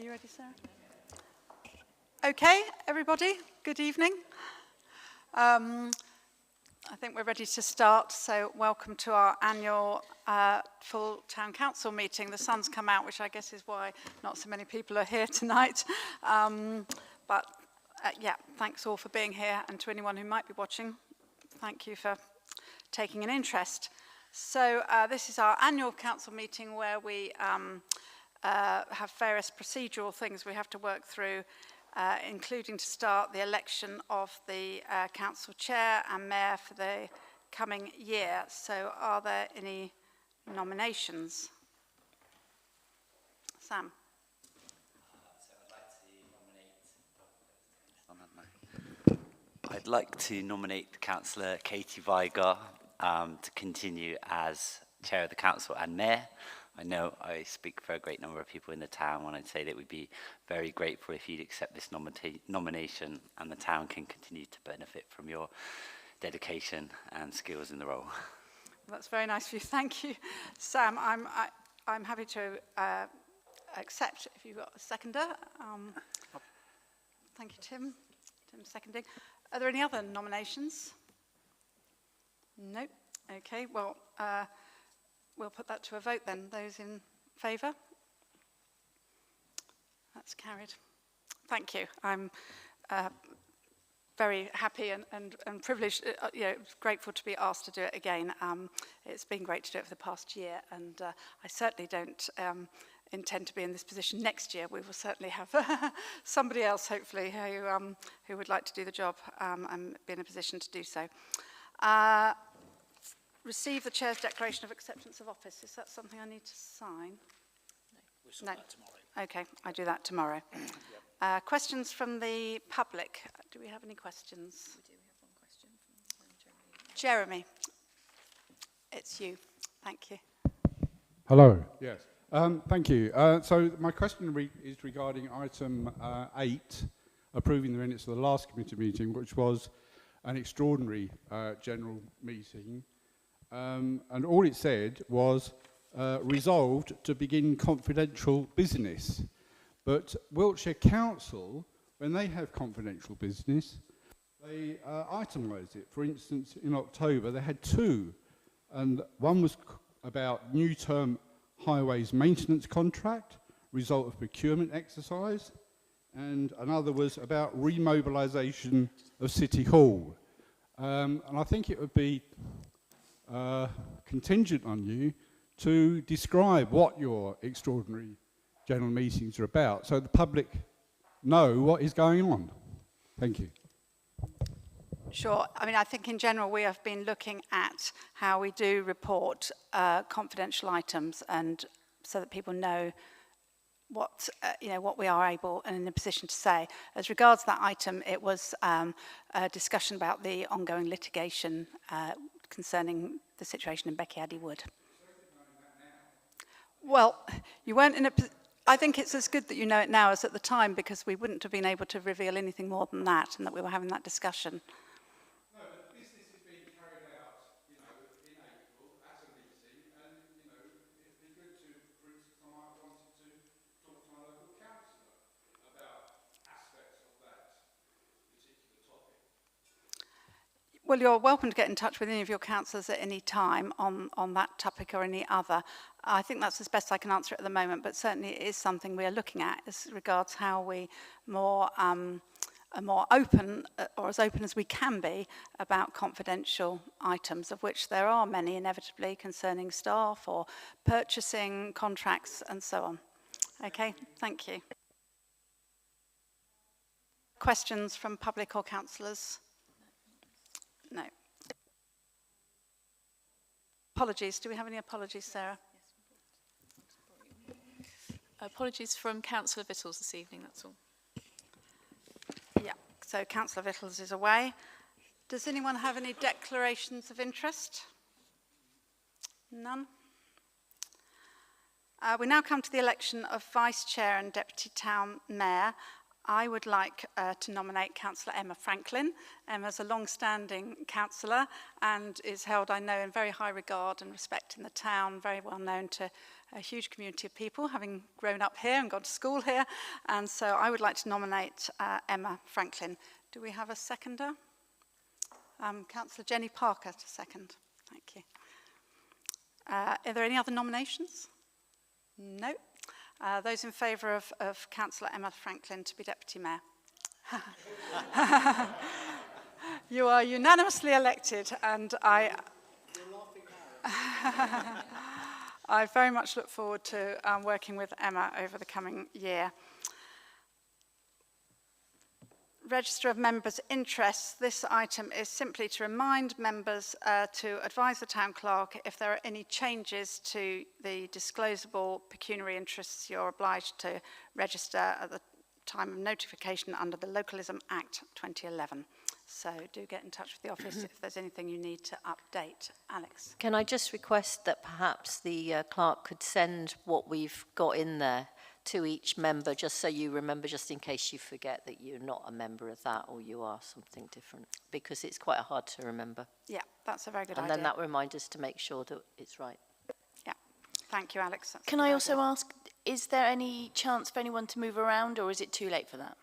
Are you ready, Sarah? Okay, everybody, good evening. I think we're ready to start, so welcome to our annual full town council meeting. The sun's come out, which I guess is why not so many people are here tonight. Yeah, thanks all for being here, and to anyone who might be watching, thank you for taking an interest. So this is our annual council meeting where we have various procedural things we have to work through, including to start the election of the council chair and mayor for the coming year. So are there any nominations? Sam? I'd like to nominate Councillor Katie Vigar to continue as chair of the council and mayor. I know I speak for a great number of people in the town when I'd say that we'd be very grateful if you'd accept this nomination, and the town can continue to benefit from your dedication and skills in the role. Well, that's very nice of you. Thank you, Sam. I'm happy to accept if you've got a seconder. Thank you, Tim. Tim's seconding. Are there any other nominations? No. Okay. Well, we'll put that to a vote then. Those in favour? That's carried. Thank you. I'm very happy and privileged, grateful to be asked to do it again. It's been great to do it for the past year, and I certainly don't intend to be in this position next year. We will certainly have somebody else, hopefully, who would like to do the job and be in a position to do so. Receive the Chair's Declaration of Acceptance of Office. Is that something I need to sign? No, we'll sort that tomorrow. Okay, I do that tomorrow. Yep. Questions from the public? Do we have any questions? We do. We have one question from Jeremy. Jeremy, it's you. Thank you. Hello. Yes. Thank you. So my question is regarding item 8, approving the minutes of the last committee meeting, which was an extraordinary general meeting. And all it said was resolved to begin confidential business. But Wiltshire Council, when they have confidential business, they itemise it. For instance, in October, they had 2. And one was about new term highways maintenance contract, result of procurement exercise. And another was about remobilisation of City Hall. And I think it would be contingent on you to describe what your extraordinary general meetings are about so the public know what is going on. Thank you. Sure. I mean, I think in general we have been looking at how we do report confidential items, and so that people know what what we are able and in a position to say. As regards that item, it was a discussion about the ongoing litigation concerning the situation in Beckyaddy Wood. Well, you weren't in a. I think it's as good that you know it now as at the time, because we wouldn't have been able to reveal anything more than that, and that we were having that discussion. No, but business is being carried out, in April at a meeting, and it'd be good to, for instance, I might have wanted to talk to my local councillor about aspects of that particular topic. Well, you're welcome to get in touch with any of your councillors at any time on that topic or any other. I think that's as best I can answer it at the moment, but certainly it is something we are looking at as regards how we are more open, or as open as we can be, about confidential items, of which there are many inevitably concerning staff or purchasing contracts and so on. Okay, thank you. Questions from public or councillors? No. Apologies. Do we have any apologies, Sarah? Apologies from Councillor Vittles this evening, that's all. Yeah, so Councillor Vittles is away. Does anyone have any declarations of interest? None? We now come to the election of Vice Chair and Deputy Town Mayor. I would like to nominate Councillor Emma Franklin. Emma's a long-standing councillor and is held, I know, in very high regard and respect in the town, very well known to a huge community of people, having grown up here and gone to school here. And so I would like to nominate Emma Franklin. Do we have a seconder? Councillor Jenny Parker to second. Thank you. Are there any other nominations? No. Those in favour of Councillor Emma Franklin to be Deputy Mayor? You are unanimously elected, and I very much look forward to working with Emma over the coming year. Register of Members' Interests. This item is simply to remind members to advise the Town Clerk if there are any changes to the disclosable pecuniary interests you're obliged to register at the time of notification under the Localism Act 2011. So do get in touch with the office if there's anything you need to update. Alex. Can I just request that perhaps the clerk could send what we've got in there to each member, just so you remember, just in case you forget that you're not a member of that or you are something different, because it's quite hard to remember. Yeah, that's a very good idea. idea. And then that reminds us to make sure that it's right. Yeah, thank you, Alex. That's Can I also ask, is there any chance for anyone to move around, or is it too late for that?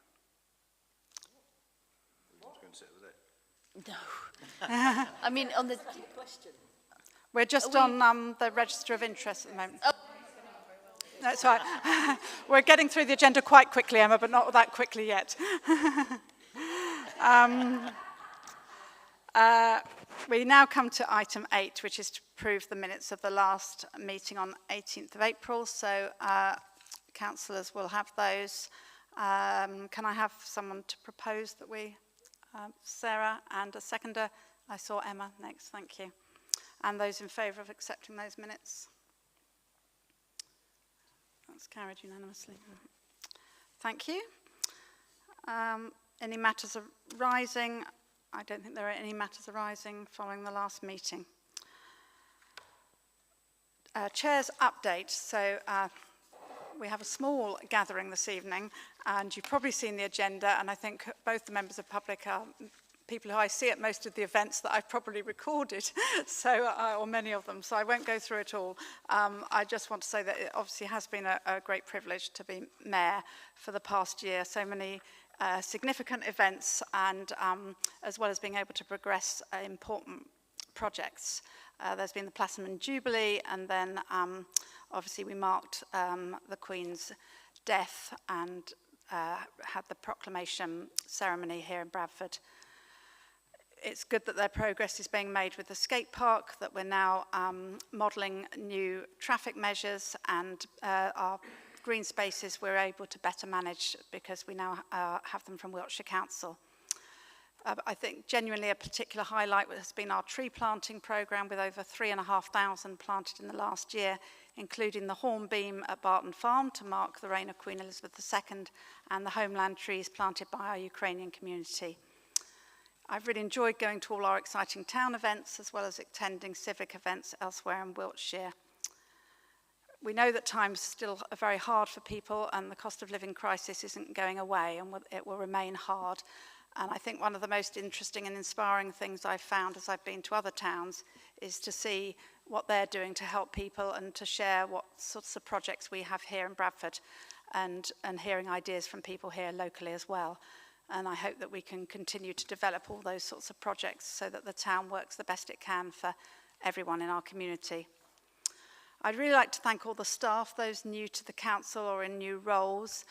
No. I mean, on the question. We're just on the Register of Interest at the moment. Oh. No, it's all right. We're getting through the agenda quite quickly, Emma, but not that quickly yet. We now come to item 8, which is to approve the minutes of the last meeting on 18th of April. So councillors will have those. Can I have someone to propose that we, Sarah, and a seconder? I saw Emma next, thank you. And those in favour of accepting those minutes? That's carried unanimously. Thank you. Any matters arising? I don't think there are any matters arising following the last meeting. Chair's update. So we have a small gathering this evening, and you've probably seen the agenda, and I think both the members of public are people who I see at most of the events that I've probably recorded, so or many of them, so I won't go through it all. I just want to say that it obviously has been a great privilege to be mayor for the past year. So many significant events, and as well as being able to progress important projects. There's been the Platinum Jubilee, and then obviously we marked the Queen's death and had the proclamation ceremony here in Bradford. It's good that their progress is being made with the skate park, that we're now modelling new traffic measures, and our green spaces we're able to better manage because we now have them from Wiltshire Council. I think genuinely a particular highlight has been our tree planting programme, with over 3,500 planted in the last year, including the hornbeam at Barton Farm to mark the reign of Queen Elizabeth II, and the homeland trees planted by our Ukrainian community. I've really enjoyed going to all our exciting town events, as well as attending civic events elsewhere in Wiltshire. We know that times still are very hard for people, and the cost of living crisis isn't going away, and it will remain hard. And I think one of the most interesting and inspiring things I've found as I've been to other towns is to see what they're doing to help people, and to share what sorts of projects we have here in Bradford, and hearing ideas from people here locally as well. And I hope that we can continue to develop all those sorts of projects so that the town works the best it can for everyone in our community. I'd really like to thank all the staff, those new to the council or in new roles,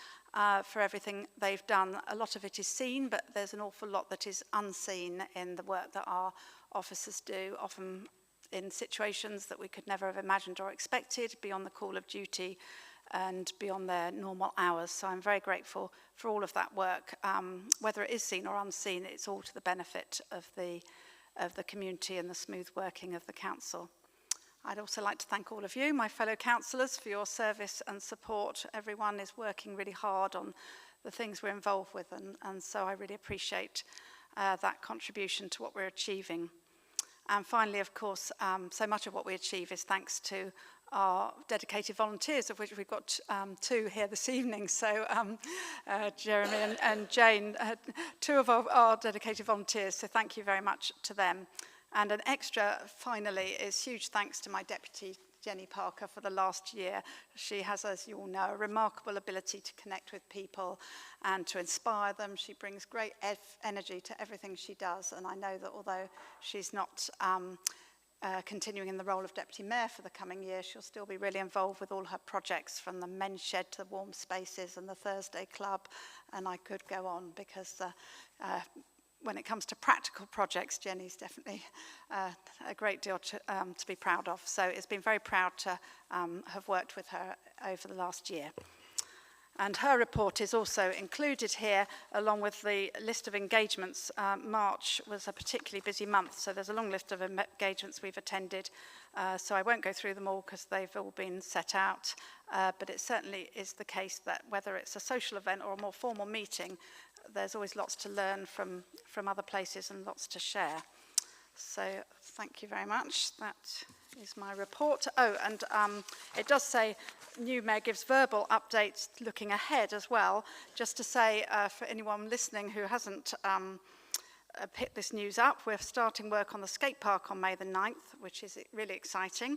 for everything they've done. A lot of it is seen, but there's an awful lot that is unseen in the work that our officers do, often in situations that we could never have imagined or expected, beyond the call of duty and beyond their normal hours. So I'm very grateful for all of that work. Whether it is seen or unseen, it's all to the benefit of the community and the smooth working of the council. I'd also like to thank all of you, my fellow councillors, for your service and support. Everyone is working really hard on the things we're involved with, and so I really appreciate that contribution to what we're achieving. And finally, of course, so much of what we achieve is thanks to our dedicated volunteers, of which we've got 2 here this evening. So Jeremy and Jane, 2 of our dedicated volunteers. So thank you very much to them. And an extra, finally, is huge thanks to my deputy, Jenny Parker, for the last year. She has, as you all know, a remarkable ability to connect with people and to inspire them. She brings great energy to everything she does. And I know that although she's not continuing in the role of Deputy Mayor for the coming year, she'll still be really involved with all her projects, from the men's shed to the warm spaces and the Thursday club. And I could go on, because when it comes to practical projects, Jenny's definitely a great deal to be proud of. So it's been very proud to have worked with her over the last year. And her report is also included here, along with the list of engagements. March was a particularly busy month, so there's a long list of engagements we've attended. So I won't go through them all because they've all been set out. But it certainly is the case that whether it's a social event or a more formal meeting, there's always lots to learn from other places and lots to share. So thank you very much. That is my report. Oh, and it does say new mayor gives verbal updates looking ahead as well. Just to say, for anyone listening who hasn't picked this news up, we're starting work on the skate park on May the 9th, which is really exciting.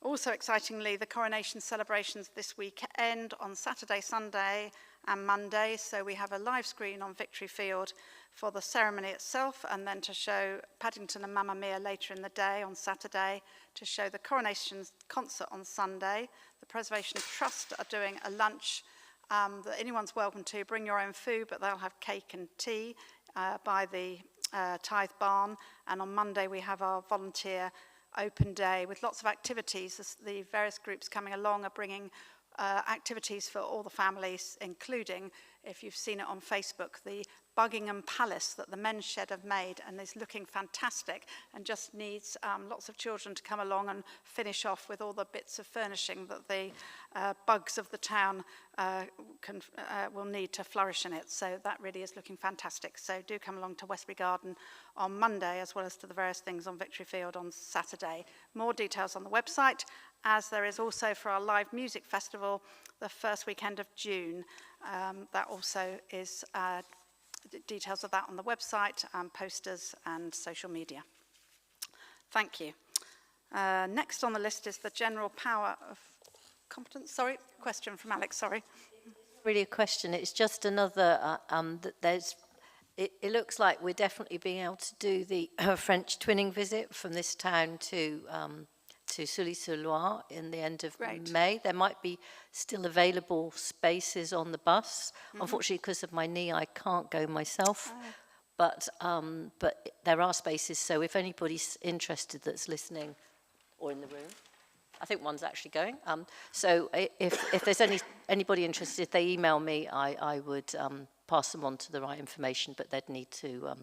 Also excitingly, the coronation celebrations this weekend on Saturday, Sunday and Monday. So we have a live screen on Victory Field for the ceremony itself, and then to show Paddington and Mamma Mia later in the day on Saturday, to show the coronation concert on Sunday. The Preservation Trust are doing a lunch that anyone's welcome to. Bring your own food, but they'll have cake and tea by the Tithe Barn. And on Monday we have our volunteer open day with lots of activities. The various groups coming along are bringing activities for all the families, including, if you've seen it on Facebook, the Buckingham Palace that the men's shed have made, and is looking fantastic and just needs lots of children to come along and finish off with all the bits of furnishing that the bugs of the town will need to flourish in it. So that really is looking fantastic. So do come along to Westbury Garden on Monday, as well as to the various things on Victory Field on Saturday. More details on the website, as there is also for our live music festival the first weekend of June. That also is details of that on the website, posters and social media. Thank you. Next on the list is the general power of competence. Sorry, question from Alex, sorry. Really a question, it's just another, it looks like we're definitely being able to do the French twinning visit from this town to Sully-sur-Loire in the end of May. There might be still available spaces on the bus. Unfortunately, because of my knee, I can't go myself. But there are spaces, so if anybody's interested that's listening or in the room, I think one's actually going. So if there's anybody interested, if they email me, I would pass them on to the right information, but they'd need to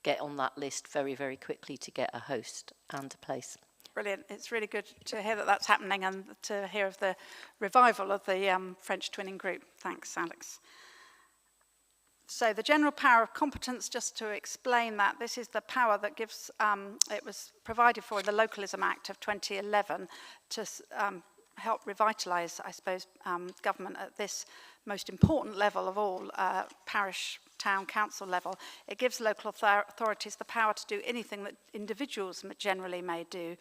get on that list very, very quickly to get a host and a place. Brilliant. It's really good to hear that that's happening and to hear of the revival of the French twinning group. Thanks, Alex. So the general power of competence, just to explain that, this is the power that gives, it was provided for in the Localism Act of 2011 to help revitalise, I suppose, government at this most important level of all, parish, town, council level. It gives local authorities the power to do anything that individuals generally may do,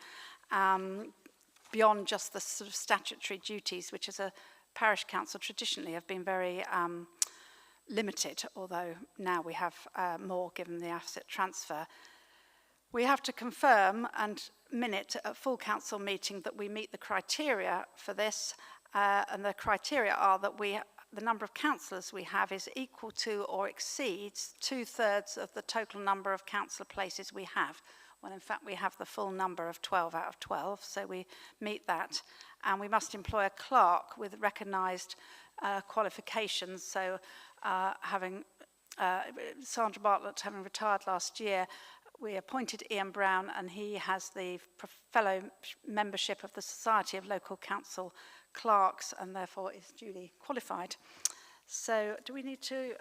beyond just the sort of statutory duties, which as a parish council traditionally have been very limited, although now we have more given the asset transfer. We have to confirm and minute at a full council meeting that we meet the criteria for this, and the criteria are that the number of councillors we have is equal to or exceeds 2/3 of the total number of councillor places we have, when in fact we have the full number of 12 out of 12, so we meet that. And we must employ a clerk with recognised qualifications, so having Sandra Bartlett having retired last year, we appointed Ian Brown, and he has the fellow membership of the Society of Local Council Clerks and therefore is duly qualified. So do we need to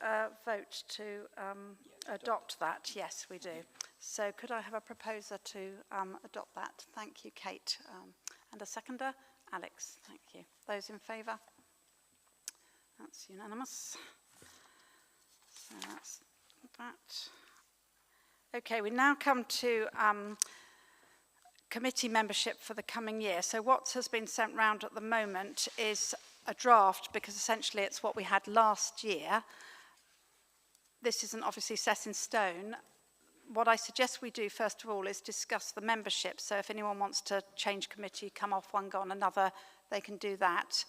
vote to adopt that? Yes, we do. So could I have a proposer to adopt that? Thank you, Kate. And a seconder? Alex, thank you. Those in favour? That's unanimous. So that's that. Okay, we now come to committee membership for the coming year. So what has been sent round at the moment is a draft, because essentially it's what we had last year. This isn't obviously set in stone. What I suggest we do first of all is discuss the membership. So if anyone wants to change committee, come off one, go on another, they can do that.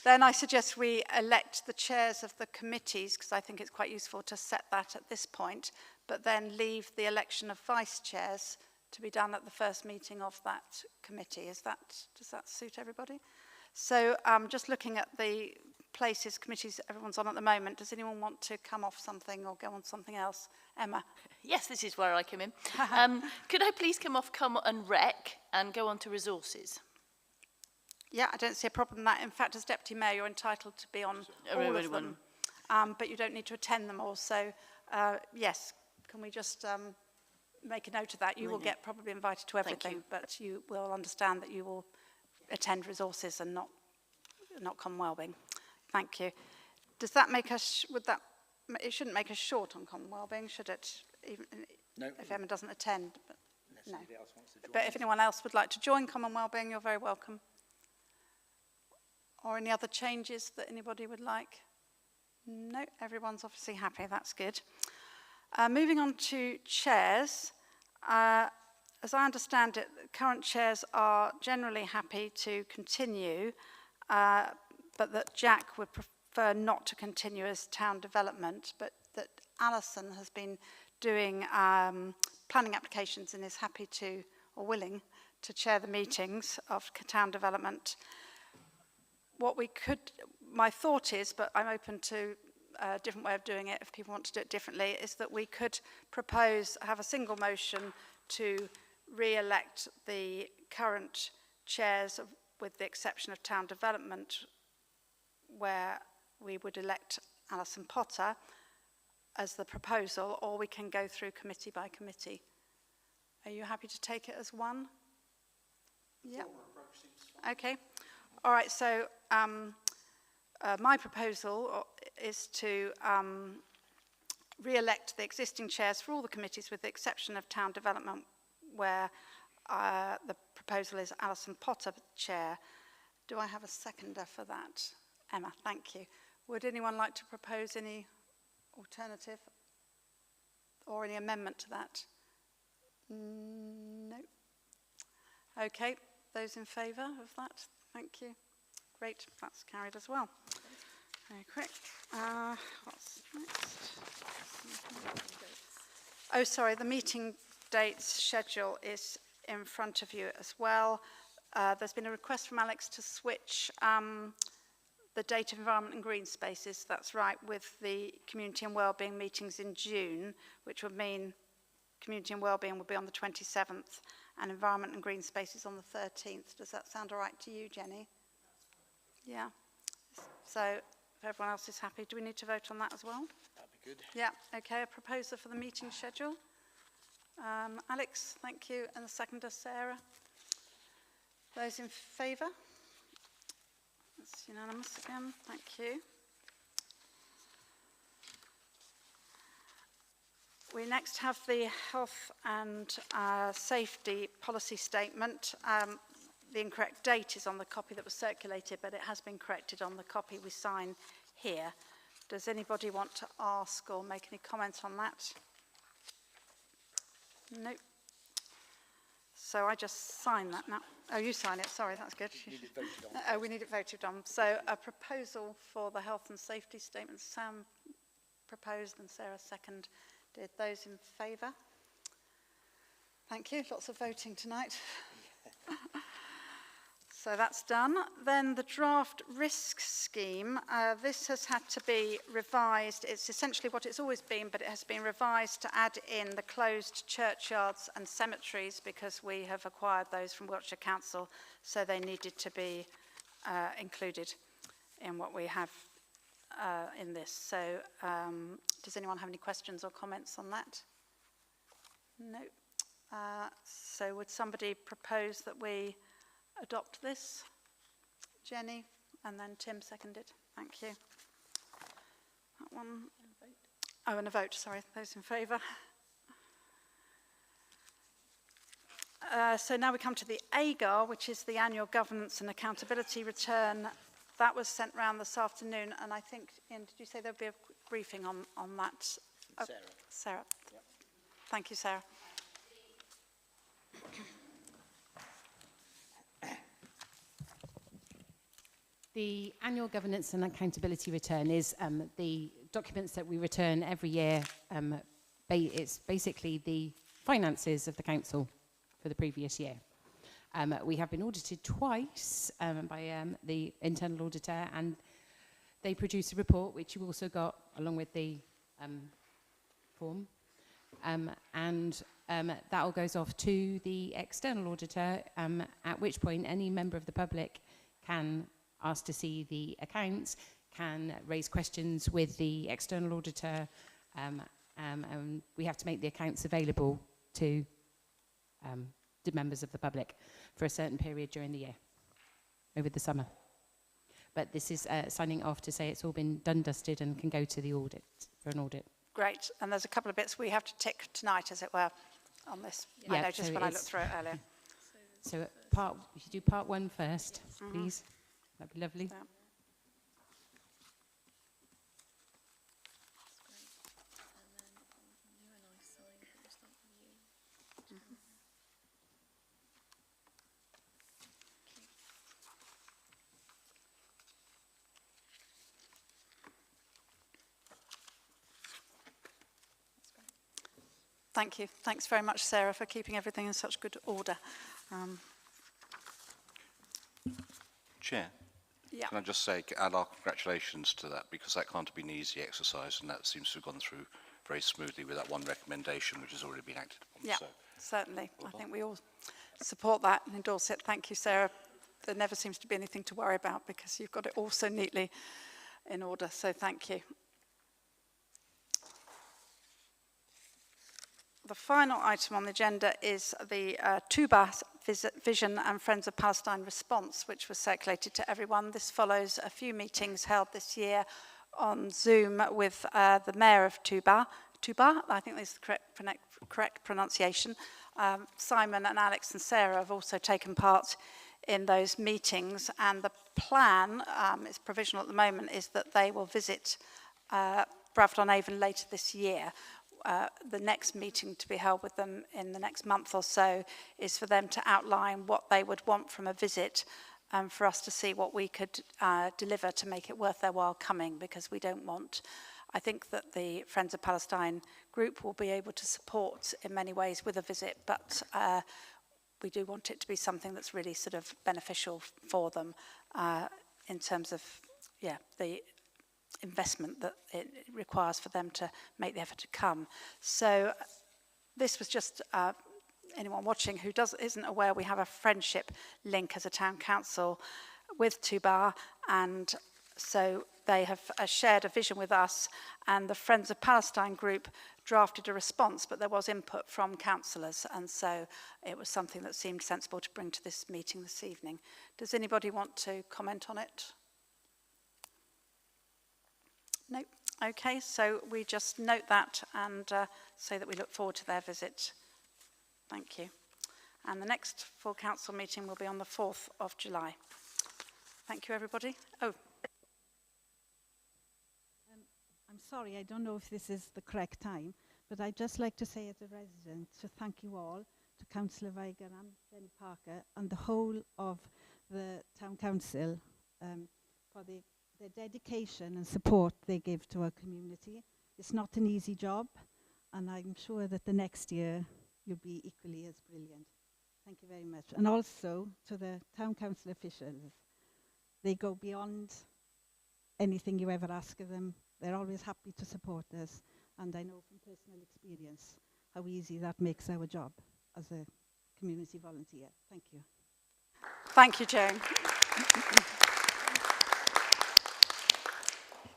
Then I suggest we elect the chairs of the committees, because I think it's quite useful to set that at this point, but then leave the election of vice chairs to be done at the first meeting of that committee. Does that suit everybody? So just looking at the places, committees everyone's on at the moment, does anyone want to come off something or go on something else? Emma? Yes, this is where I come in. Could I please come off Com and Rec and go on to Resources? Yeah, I don't see a problem with that. In fact, as Deputy Mayor, you're entitled to be on all of them, but you don't need to attend them all. So, yes, can we just make a note of that? You will get probably invited to everything, but you will understand that you will attend Resources and not Common Wellbeing. Thank you. Does that make us, it shouldn't make us short on Common Wellbeing, should it? Even No. if Emma doesn't attend. But, no. Somebody else wants to join But if anyone else would like to join Common Wellbeing, you're very welcome. Or any other changes that anybody would like? No, everyone's obviously happy, that's good. Moving on to chairs. As I understand it, current chairs are generally happy to continue, but that Jack would prefer not to continue as town development, but that Alison has been doing planning applications and is happy to, or willing, to chair the meetings of town development. What we could, my thought is, but I'm open to a different way of doing it if people want to do it differently, is that we could have a single motion to re-elect the current chairs with the exception of town development, where we would elect Alison Potter as the proposal, or we can go through committee by committee. Are you happy to take it as one? Yeah. Okay. All right, so my proposal is to re-elect the existing chairs for all the committees with the exception of town development, where the proposal is Alison Potter chair. Do I have a seconder for that? Emma, thank you. Would anyone like to propose any alternative or any amendment to that? No. Okay, those in favour of that? Thank you. Great, that's carried as well. Very quick. What's next? Oh, sorry, the meeting dates schedule is in front of you as well. There's been a request from Alex to switch the date of environment and green spaces, that's right, with the community and wellbeing meetings in June, which would mean community and wellbeing will be on the 27th and environment and green spaces on the 13th. Does that sound all right to you, Jenny? Yeah. So if everyone else is happy, do we need to vote on that as well? That'd be good. Yeah, okay, a proposer for the meeting schedule. Alex, thank you, and the seconder, Sarah. Those in favour? That's unanimous again, thank you. We next have the health and safety policy statement. The incorrect date is on the copy that was circulated, but it has been corrected on the copy we sign here. Does anybody want to ask or make any comments on that? Nope. So I just sign that now. Oh, you sign it. Sorry, that's good. Need it voted on. Oh, we need it voted on. So a proposal for the health and safety statement. Sam proposed and Sarah seconded. Those in favour? Thank you. Lots of voting tonight. So that's done. Then the draft risk scheme. This has had to be revised. It's essentially what it's always been, but it has been revised to add in the closed churchyards and cemeteries because we have acquired those from Wiltshire Council, so they needed to be included in what we have in this. So does anyone have any questions or comments on that? No. So would somebody propose that we adopt this? Jenny, and then Tim seconded. Thank you. That one. Oh, and a vote, sorry. Those in favour? So now we come to the AGAR, which is the Annual Governance and Accountability Return. That was sent round this afternoon, and I think, Ian, did you say there would be a briefing on that? Oh, Sarah. Sarah. Yep. Thank you, Sarah. The Annual Governance and Accountability Return is the documents that we return every year. It's basically the finances of the council for the previous year. We have been audited twice by the internal auditor, and they produce a report which you also got along with the form. That all goes off to the external auditor, at which point any member of the public can ask to see the accounts, can raise questions with the external auditor, and we have to make the accounts available to the members of the public for a certain period during the year, over the summer. But this is signing off to say it's all been done, dusted, and can go to the audit, for an audit. Great. And there's a couple of bits we have to tick tonight, as it were, on this. Yeah, I noticed so when I looked through it earlier. So you should do part one first, please. That'd be lovely. Yeah. Thank you. Thanks very much, Sarah, for keeping everything in such good order. Chair, Yeah. can I just say, add our congratulations to that, because that can't have been an easy exercise, and that seems to have gone through very smoothly with that one recommendation which has already been acted upon. Yeah, So, certainly. I think we all support that and endorse it. Thank you, Sarah. There never seems to be anything to worry about because you've got it all so neatly in order, so thank you. The final item on the agenda is the Tuba Vision and Friends of Palestine response, which was circulated to everyone. This follows a few meetings held this year on Zoom with the Mayor of Tuba, I think that's the correct pronunciation. Simon and Alex and Sarah have also taken part in those meetings, and the plan, it's provisional at the moment, is that they will visit Bradford on Avon later this year. The next meeting to be held with them in the next month or so is for them to outline what they would want from a visit, and for us to see what we could deliver to make it worth their while coming, because we don't want, I think that the Friends of Palestine group will be able to support in many ways with a visit, but we do want it to be something that's really sort of beneficial for them in terms of, the investment that it requires for them to make the effort to come. So this was just anyone watching who isn't aware, we have a friendship link as a town council with Tuba, and so they have shared a vision with us, and the Friends of Palestine group drafted a response, but there was input from councillors, and so it was something that seemed sensible to bring to this meeting this evening. Does anybody want to comment on it? No. Okay, so we just note that and say that we look forward to their visit. Thank you. And the next full council meeting will be on the 4th of July. Thank you, everybody. Oh. I'm sorry, I don't know if this is the correct time, but I'd just like to say as a resident to thank you all, to Councillor Weiger and Jenny Parker and the whole of the Town Council for the dedication and support they give to our community. It's not an easy job, and I'm sure that the next year you'll be equally as brilliant. Thank you very much. And also to the Town Council officials. They go beyond anything you ever ask of them. They're always happy to support us, and I know from personal experience how easy that makes our job as a community volunteer. Thank you. Thank you, Jane.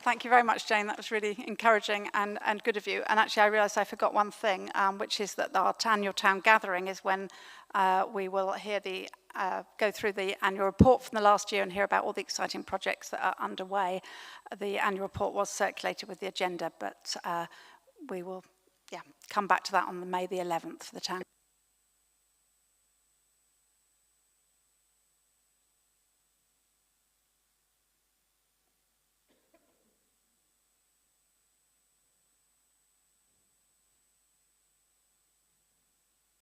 Thank you very much, Jane. That was really encouraging and good of you. And actually, I realised I forgot one thing, which is that our annual town gathering is when we will hear the go through the annual report from the last year and hear about all the exciting projects that are underway. The annual report was circulated with the agenda, but we will come back to that on May the 11th for the town.